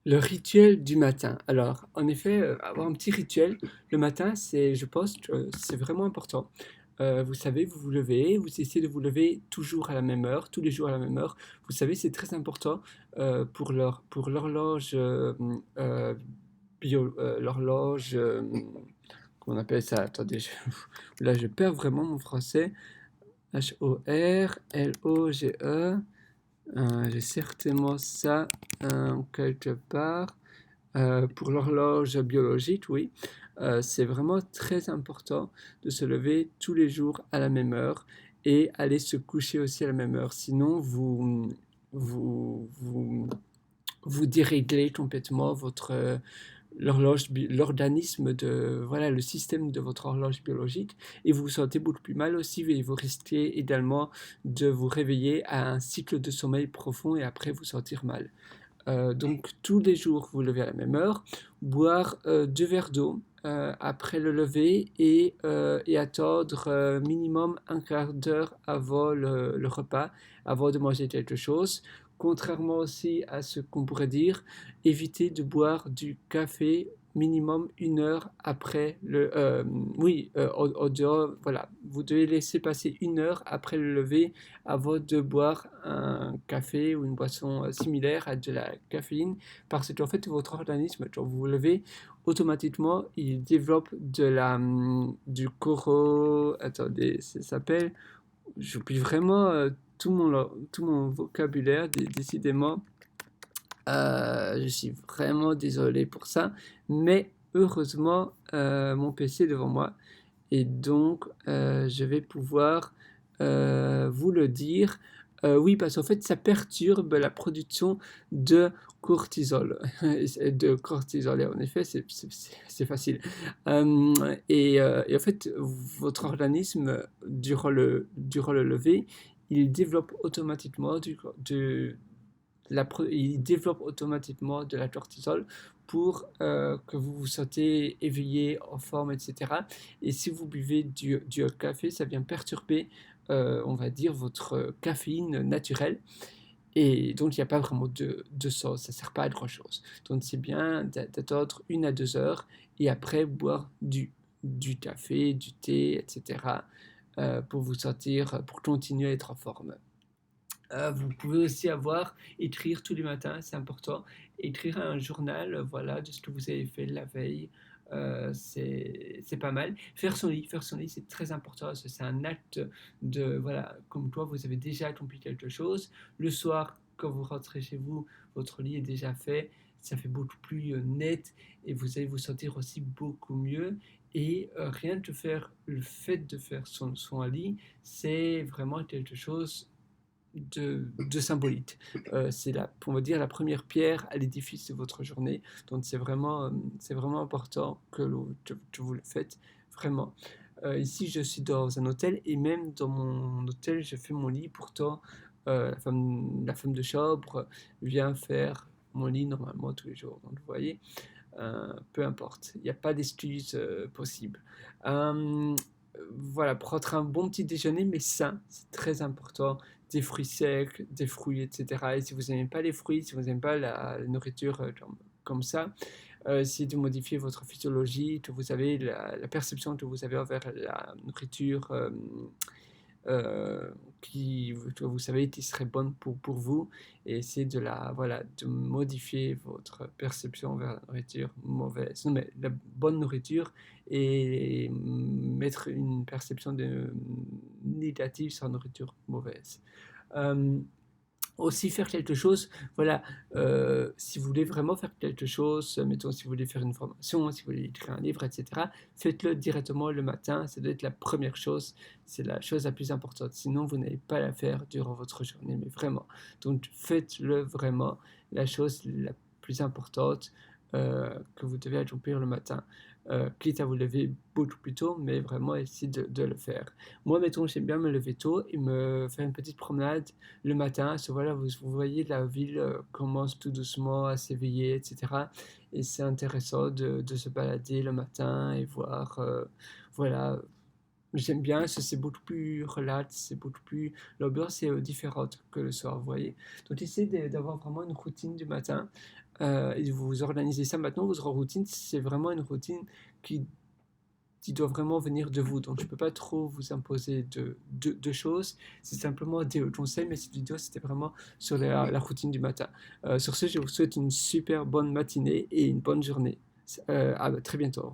Le rituel du matin. Alors, en effet, avoir un petit rituel le matin, je pense que c'est vraiment important. Vous savez, vous vous levez, vous essayez de vous lever toujours à la même heure, tous les jours à la même heure. Vous savez, c'est très important pour l'horloge l'horloge, comment on appelle ça? Attendez, là, je perds vraiment mon français. Horloge. J'ai certainement ça quelque part. Pour l'horloge biologique, oui, c'est vraiment très important de se lever tous les jours à la même heure et aller se coucher aussi à la même heure. Sinon, vous, vous, vous déréglez complètement l'organisme voilà, le système de votre horloge biologique et vous vous sentez beaucoup plus mal aussi et vous risquez également de vous réveiller à un cycle de sommeil profond et après vous sentir mal. Donc tous les jours, vous levez à la même heure, boire 2 verres d'eau après le lever et attendre minimum un quart d'heure avant le repas, avant de manger quelque chose. Contrairement aussi à ce qu'on pourrait dire, évitez de boire du café minimum 1 heure après oui, au dehors, voilà, vous devez laisser passer 1 heure après le lever avant de boire un café ou une boisson similaire à de la caféine, parce qu'en fait, votre organisme, quand vous vous levez, automatiquement, il développe du coro... Attendez, ça s'appelle... J'oublie vraiment tout mon vocabulaire, décidément. Je suis vraiment désolé pour ça, mais heureusement, mon PC est devant moi et donc je vais pouvoir vous le dire. Oui, parce qu'en fait, ça perturbe la production de cortisol. De cortisol, et en effet, c'est facile. Et en fait, votre organisme, durant le lever, il développe automatiquement il développe automatiquement de la cortisol pour que vous vous sentez éveillé, en forme, etc. Et si vous buvez du café, ça vient perturber, on va dire, votre caféine naturelle. Et donc, il n'y a pas vraiment de sens, ça ne sert pas à grand-chose. Donc, c'est bien d'attendre 1 à 2 heures et après boire du café, du thé, etc. Pour vous sentir, pour continuer à être en forme. Vous pouvez aussi écrire tous les matins, c'est important, écrire un journal, voilà, de ce que vous avez fait la veille, c'est pas mal. Faire son lit, c'est très important, parce que c'est un acte voilà, comme toi, vous avez déjà accompli quelque chose. Le soir, quand vous rentrez chez vous, votre lit est déjà fait, ça fait beaucoup plus net, et vous allez vous sentir aussi beaucoup mieux. Et rien que le fait de faire son lit, c'est vraiment quelque chose de symbolique. C'est on va dire, la première pierre à l'édifice de votre journée. Donc c'est vraiment important que vous le faites vraiment. Ici, je suis dans un hôtel et même dans mon hôtel, je fais mon lit. Pourtant, la femme de chambre vient faire mon lit normalement tous les jours. Donc, vous voyez, peu importe, il n'y a pas d'excuse possible. Euh, voilà, prendre un bon petit déjeuner, mais sain, c'est très important. Des fruits secs, des fruits, etc. Et si vous n'aimez pas les fruits, si vous n'aimez pas la nourriture comme ça, essayez de modifier votre physiologie, que vous avez la perception que vous avez envers la nourriture euh, que vous savez qui serait bonne pour vous, et essayer voilà, de modifier votre perception vers la nourriture mauvaise. Non, mais la bonne nourriture et mettre une perception négative sur la nourriture mauvaise. Euh, Aussi faire quelque chose, voilà, si vous voulez vraiment faire quelque chose, mettons si vous voulez faire une formation, si vous voulez écrire un livre, etc., faites-le directement le matin, ça doit être la première chose, c'est la chose la plus importante, sinon vous n'allez pas la faire durant votre journée, mais vraiment. Donc faites-le vraiment, la chose la plus importante que vous devez accomplir le matin. Quitte à vous lever beaucoup plus tôt, mais vraiment essayez de le faire. Moi, mettons, j'aime bien me lever tôt et me faire une petite promenade le matin. Voilà, vous voyez, la ville commence tout doucement à s'éveiller, etc. Et c'est intéressant de se balader le matin et voir, voilà, j'aime bien, c'est beaucoup plus relax, c'est beaucoup plus... L'ambiance est différente que le soir, vous voyez. Donc, essayez d'avoir vraiment une routine du matin. et vous organisez ça maintenant, votre routine, c'est vraiment une routine qui qui doit vraiment venir de vous. Donc je ne peux pas trop vous imposer de choses. C'est simplement des conseils, mais cette vidéo, c'était vraiment sur la routine du matin. Sur ce, je vous souhaite une super bonne matinée et une bonne journée. À très bientôt.